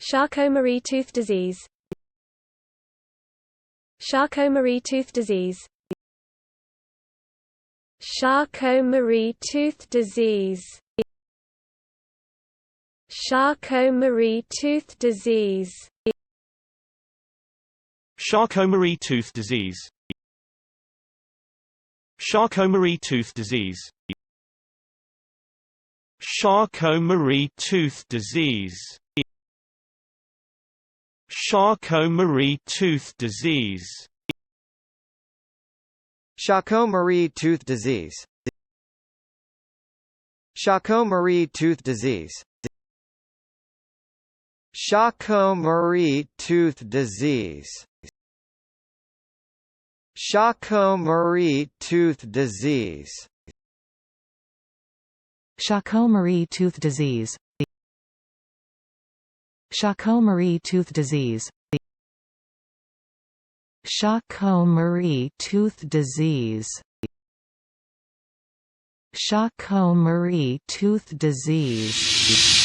Charcot-Marie-Tooth disease. Charcot-Marie-Tooth disease. Charcot-Marie-Tooth disease. Charcot-Marie-Tooth disease. Charcot-Marie-Tooth disease. Charcot-Marie-Tooth disease. Charcot-Marie-Tooth disease. Charcot-Marie-Tooth disease. Charcot-Marie-Tooth disease. Charcot-Marie-Tooth disease. Charcot-Marie-Tooth disease. Charcot-Marie-Tooth disease. Charcot-Marie-Tooth disease. Charcot-Marie-Tooth disease. Charcot-Marie-Tooth disease. Charcot-Marie-Tooth disease.